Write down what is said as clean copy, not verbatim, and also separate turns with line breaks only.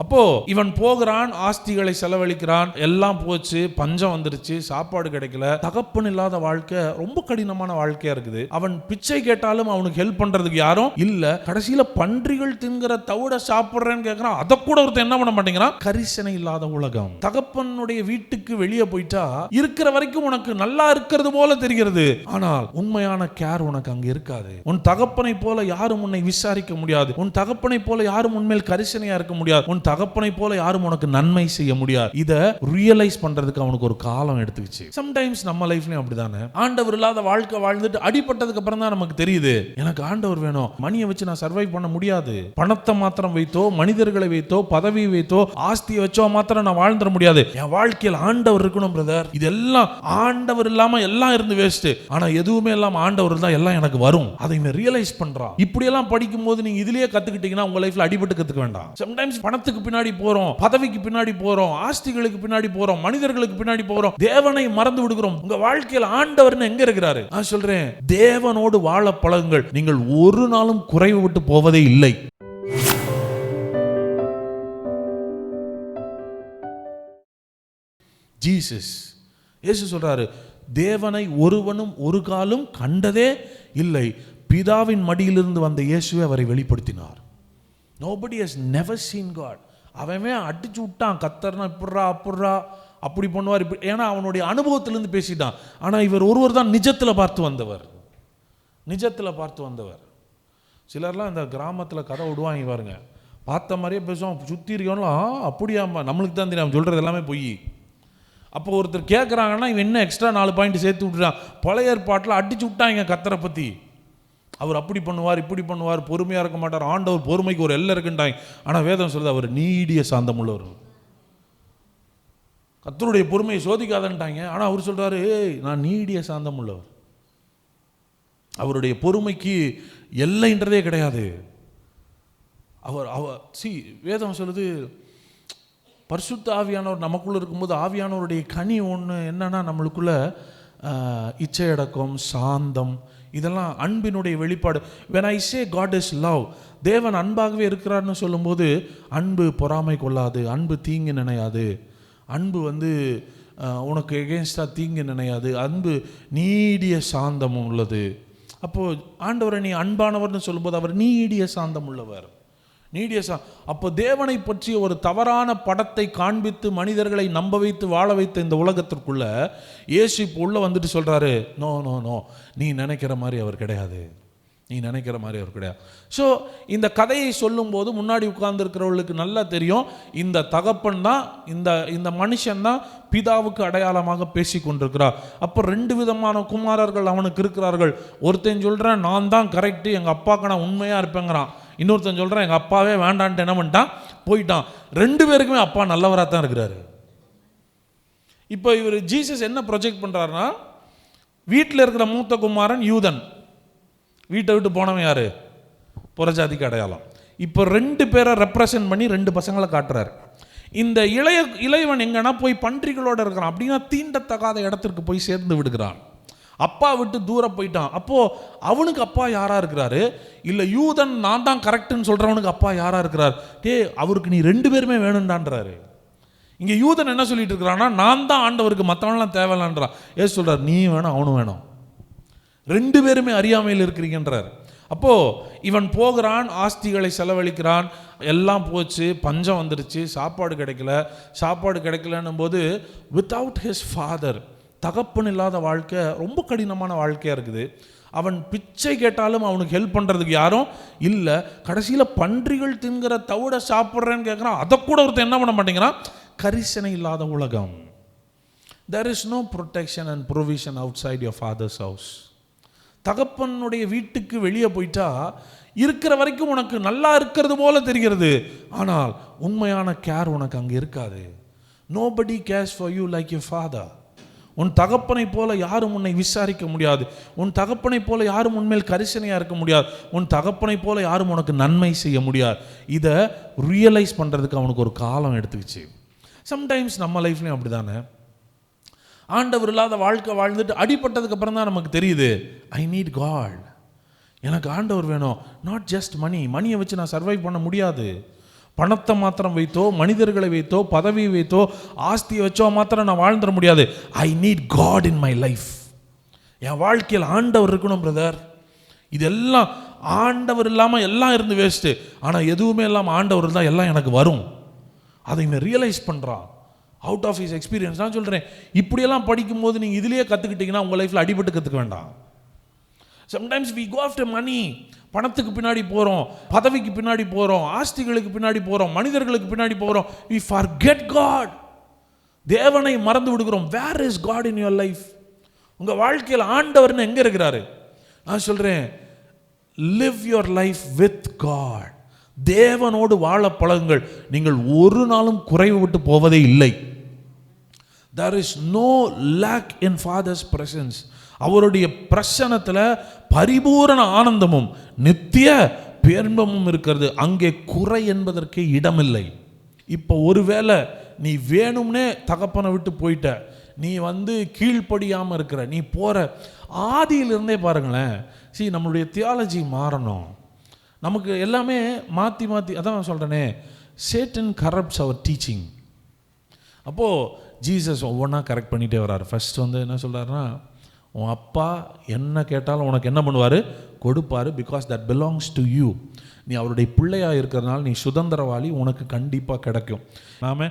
அப்போ இவன் போகிறான், ஆஸ்திகளை செலவழிக்கிறான், எல்லாம் போச்சு, பஞ்சம் வந்துருச்சு, சாப்பாடு கிடைக்கல, தகப்பன் இல்லாத வாழ்க்கை ரொம்ப கடினமான வாழ்க்கையா இருக்குது. அவன் பிச்சை கேட்டாலும் அவனுக்கு ஹெல்ப் பண்றதுக்கு யாரும் இல்ல. கடைசியில பன்றிகள் தின்கிற தவிட சாப்பிடுறேன்னு கேட்கிறான். அதை கூட ஒருத்தர் என்ன பண்ண மாட்டேங்கிறான்? கரிசனை இல்லாத உலகம். தகப்பனுடைய வீட்டுக்கு வெளியே போயிட்டா இருக்கிற வரைக்கும் உனக்கு நல்லா இருக்கிறது போல தெரிகிறது, ஆனால் உண்மையான கேர் உனக்கு அங்க இருக்காது. உன் தகப்பனை போல யாரும் உன்னை விசாரிக்க முடியாது. உன் தகப்பனை போல யாரும் உன்மேல் கரிசனையா இருக்க முடியாது. உன் தகப்பனை போல யாரும் உனக்கு நன்மை செய்ய முடியாது. இத ரியலைஸ் பண்றதுக்கு அவனுக்கு ஒரு காலம் எடுத்துக்கிச்சு. சம்டைம்ஸ் நம்ம லைஃப்லயும் அப்படிதானே. ஆண்டவர் இல்லாத வாழ்க்கை வாழ்ந்துட்டு அடிபட்டதுக்கு அப்புறம் தான் நமக்கு தெரியுது, எனக்கு ஆண்டவர் வேணும். மணியை வச்சு நான் சர்வைவ் பண்ண முடியாது. பணத்தை மாத்திரம் வைத்தோ, மனிதர்களை வைத்தோ, பதவி வைத்தோ, ஆஸ்தியை வச்சோ மாத்திரம் நான் வாழ்ந்துட முடியாது. என் வாழ்க்கையில் ஆண்டவர் இருக்கணும் பிரதர். இதெல்லாம் ஆண்டவர் இல்லாம எல்லாம் இருந்து வேஸ்ட். ஆனா எதுவுமே இல்லாம ஆண்டவர் இருந்தா எல்லாம் எனக்கு வரும். அதை ரியலைஸ் பண்றான். இப்படி எல்லாம் படிக்கும் போது நீங்க இதுலயே கத்துக்கிட்டீங்கன்னா உங்க லைஃப்ல அடிபட்டு கத்துக்க வேண்டாம். சம்டைம்ஸ் பணத்துக்கு பின்னாடி போறோம், பதவிக்கு பின்னாடி போறோம், ஆஸ்திகளுக்கு பின்னாடி போறோம், மனிதர்களுக்கு பின்னாடி போறோம், தேவனை மறந்து விடுகிறோம். உங்க வாழ்க்கையில் ஆண்டவர் எங்க இருக்கிறாரு? நான் சொல்றேன், தேவனோடு வாழ பழகுங்கள். நீங்கள் ஒரு நாளும் குறைவு விட்டு போவதே இல்லை. ஜீசஸ் இயேசு சொல்றாரு, தேவனை ஒருவனும் ஒரு காலும் கண்டதே இல்லை. பிதாவின் மடியிலிருந்து வந்த இயேசுவை அவரை வெளிப்படுத்தினார். Nobody has never seen God. அவன் அடிச்சு விட்டான், கத்தர்னா இப்படிரா அப்படிரா அப்படி பண்ணுவார் இப்படி, ஏன்னா அவனுடைய அனுபவத்திலிருந்து பேசிட்டான். ஆனால் இவர் ஒருவர் தான் நிஜத்தில் பார்த்து வந்தவர். நிஜத்தில் பார்த்து வந்தவர். சிலர்லாம் இந்த கிராமத்தில் கதை விடுவாங்க பாருங்க, பார்த்த மாதிரியே பேசுவோம், சுற்றி இருக்கவங்களாம் அப்படியாம்மா நம்மளுக்கு தான் தெரியும், சொல்கிறது எல்லாமே பொய். அப்போ ஒருத்தர் கேட்குறாங்கன்னா இவன் என்ன எக்ஸ்ட்ரா 4 பாயிண்ட் சேர்த்து விட்டுறான். பழைய ஏற்பாட்டில் அடிச்சு விட்டாங்க கத்தரை பற்றி. அவர் அப்படி பண்ணுவார், இப்படி பண்ணுவார், பொறுமையாக இருக்க மாட்டார், ஆண்டவர் பொறுமைக்கு ஒரு எல்லை இருக்குன்றாங்க. ஆனால் வேதம் சொல்லுது அவர் நீடிய சாந்தம் உள்ளவர். கர்த்தருடைய பொறுமையை சோதிக்காதன்ட்டாங்க. ஆனால் அவர் சொல்றாரு, நான் நீடிய சாந்தம் உள்ளவர். அவருடைய பொறுமைக்கு எல்லைன்றதே கிடையாது. வேதம் சொல்லுது, பரிசுத்த ஆவியானவர் நமக்குள்ள இருக்கும்போது ஆவியானவருடைய கனி ஒன்று என்னன்னா, நம்மளுக்குள்ள இச்சையடக்கம், சாந்தம், இதெல்லாம் அன்பினுடைய வெளிப்பாடு. when I say God is love, தேவன் அன்பாகவே இருக்கிறார்னு சொல்லும்போது, அன்பு பொறாமை கொள்ளாது, அன்பு தீங்கு நினையாது, அன்பு உனக்கு எகென்ஸ்டாக தீங்கு நினையாது, அன்பு நீடிய சாந்தம் உள்ளது. அப்போது ஆண்டவரை நீ அன்பானவர்னு சொல்லும்போது அவர் நீடிய சாந்தம் உள்ளவர். அப்போ தேவனை பற்றிய ஒரு தவறான படத்தை காண்பித்து மனிதர்களை நம்ப வைத்து வாழ வைத்த இந்த உலகத்திற்குள்ள இயேசு இப்போ உள்ள வந்துட்டு சொல்றாரு, நோ நோ நோ, நீ நினைக்கிற மாதிரி அவர் கிடையாது, நீ நினைக்கிற மாதிரி அவர் கிடையாது. ஸோ இந்த கதையை சொல்லும்போது முன்னாடி உட்கார்ந்துருக்கிறவர்களுக்கு நல்லா தெரியும், இந்த தகப்பன் தான், இந்த மனுஷன் தான் பிதாவுக்கு அடையாளமாக பேசி கொண்டிருக்கிறார். அப்போ 2 விதமான குமாரர்கள் அவனுக்கு இருக்கிறார்கள். ஒருத்தன் சொல்கிறேன் நான் தான் கரெக்டு, எங்கள் அப்பாவுக்கு நான் உண்மையாக இருப்பேங்கிறான். இன்னொருத்தன் சொல்கிறேன் எங்கள் அப்பாவே வேண்டான்ட்டு என்ன பண்ணிட்டான், போயிட்டான். 2 பேருக்குமே அப்பா நல்லவராக தான் இருக்கிறாரு. இப்போ இவர் ஜீசஸ் என்ன ப்ரொஜெக்ட் பண்ணுறாருன்னா, வீட்டில் இருக்கிற மூத்த குமாரன் யூதன், வீட்டை விட்டு போனவன் யாரு? புறஜாதிக்கு அடையாளம். இப்போ 2 பேரை ரெப்ரசன்ட் பண்ணி 2 பசங்களை காட்டுறாரு. இந்த இளையவன் எங்கன்னா போய் பன்றிகளோடு இருக்கிறான். அப்படின்னா தீண்டத்தகாத இடத்திற்கு போய் சேர்ந்து விடுகிறான். அப்பா விட்டு தூரம் போயிட்டான். அப்போது அவனுக்கு அப்பா யாராக இருக்கிறாரு? இல்லை யூதன் நான் தான் கரெக்டுன்னு சொல்கிறவனுக்கு அப்பா யாராக இருக்கிறார்? அவருக்கு நீ 2 பேருமே வேணும்டான்றாரு. இங்கே யூதன் என்ன சொல்லிட்டு இருக்கிறான்னா, நான் தான் ஆண்டவருக்கு, மற்றவன்லாம் தேவையில்லான்றான். ஏசு சொல்கிறார், நீ வேணும் அவனும் வேணும், 2 பேருமே அறியாமையில் இருக்கிறீங்கன்றார். அப்போது இவன் போகிறான், ஆஸ்திகளை செலவழிக்கிறான், எல்லாம் போச்சு, பஞ்சம் வந்துருச்சு, சாப்பாடு கிடைக்கலன்னும் போது வித்தவுட் ஹிஸ் ஃபாதர், தகப்பன் இல்லாத வாழ்க்கை ரொம்ப கடினமான வாழ்க்கையாக இருக்குது. அவன் பிச்சை கேட்டாலும் அவனுக்கு ஹெல்ப் பண்ணுறதுக்கு யாரும் இல்லை. கடைசியில் பன்றிகள் தின்கிற தவிட சாப்பிட்றேன்னு கேட்குறான். அதை கூட ஒருத்தர் என்ன பண்ண மாட்டேங்கிறான்? கரிசனை இல்லாத உலகம். There is no protection and provision outside your father's house. தகப்பனுடைய வீட்டுக்கு வெளியே போயிட்டா இருக்கிற வரைக்கும் உனக்கு நல்லா இருக்கிறது போல தெரிகிறது, ஆனால் உண்மையான கேர் உனக்கு அங்கே இருக்காது. Nobody cares for you like your father. உன் தகப்பனை போல யாரும் உன்னை விசாரிக்க முடியாது. உன் தகப்பனை போல யாரும் உன்மேல் கரிசனையாக இருக்க முடியாது. உன் தகப்பனை போல யாரும் உனக்கு நன்மை செய்ய முடியாது. இதை ரியலைஸ் பண்ணுறதுக்கு அவனுக்கு ஒரு காலம் எடுத்துக்கிச்சு. சம்டைம்ஸ் நம்ம லைஃப்லையும் அப்படி தானே. ஆண்டவர் இல்லாத வாழ்க்கை வாழ்ந்துட்டு அடிபட்டதுக்கு அப்புறம் தான் நமக்கு தெரியுது, ஐ நீட் காட். எனக்கு ஆண்டவர் வேணும். நாட் ஜஸ்ட் மணியை வச்சு நான் சர்வைவ் பண்ண முடியாது. பணத்தை மாத்திரம் வைத்தோ, மனிதர்களை வைத்தோ, பதவியை வைத்தோ, ஆஸ்தியை வச்சோ மாத்திரம் நான் வாழ்ந்துட முடியாது. I need God in my life. என் வாழ்க்கையில் ஆண்டவர் இருக்கணும் பிரதர். இதெல்லாம் ஆண்டவர் இல்லாமல் எல்லாம் இருந்து வேஸ்ட்டு. ஆனால் எதுவுமே இல்லாமல் ஆண்டவர் தான் எல்லாம் எனக்கு வரும். அதை இவன் ரியலைஸ் பண்ணுறான் அவுட் ஆஃப் ஹிஸ் எக்ஸ்பீரியன்ஸ். நான் சொல்கிறேன், இப்படியெல்லாம் படிக்கும்போது நீங்கள் இதிலேயே கற்றுக்கிட்டீங்கன்னா உங்கள் லைஃப்பில் அடிபட்டு கற்றுக்க வேண்டாம். சம்டைம்ஸ் வி கோ ஆஃப்டர் மணி. பணத்துக்கு பின்னாடி போகிறோம், பதவிக்கு பின்னாடி போகிறோம், ஆஸ்திகளுக்கு பின்னாடி போகிறோம், மனிதர்களுக்கு பின்னாடி போகிறோம். We forget God. தேவனை மறந்து விடுகிறோம். Where is God in your life? உங்கள் வாழ்க்கையில் ஆண்டவர்னு எங்கே இருக்கிறாரு? நான் சொல்கிறேன், live your life with God. தேவனோடு வாழ பழகுங்கள். நீங்கள் ஒரு நாளும் குறைவு விட்டு போவதே இல்லை. There is no lack in Father's presence. அவருடைய பிரசன்னத்தில் பரிபூரண ஆனந்தமும் நித்திய பேரின்பமும் இருக்கிறது. அங்கே குறை என்பதற்கே இடமில்லை. இப்போ ஒருவேளை நீ வேணும்னே தகப்பனை விட்டு போயிட்ட, நீ கீழ்ப்படியாமல் இருக்கிற, நீ போகிற ஆதியிலிருந்தே பாருங்களேன். நம்மளுடைய தியாலஜி மாறணும். நமக்கு எல்லாமே மாற்றி மாற்றி, அதான் நான் சொல்கிறேனே, சேட்டன் கரப்ட்ஸ் அவர் டீச்சிங். அப்போது ஜீசஸ் ஒவ்வொன்றா கரெக்ட் பண்ணிகிட்டே வர்றார். ஃபர்ஸ்ட் என்ன சொல்கிறாருன்னா, உன் அப்பா என்ன கேட்டாலும் உனக்கு என்ன பண்ணுவார்? கொடுப்பார். Because that belongs to you. நீ அவருடைய பிள்ளையாக இருக்கிறதுனால நீ சுதந்திரவாளி, உனக்கு கண்டிப்பாக கிடைக்கும். நாம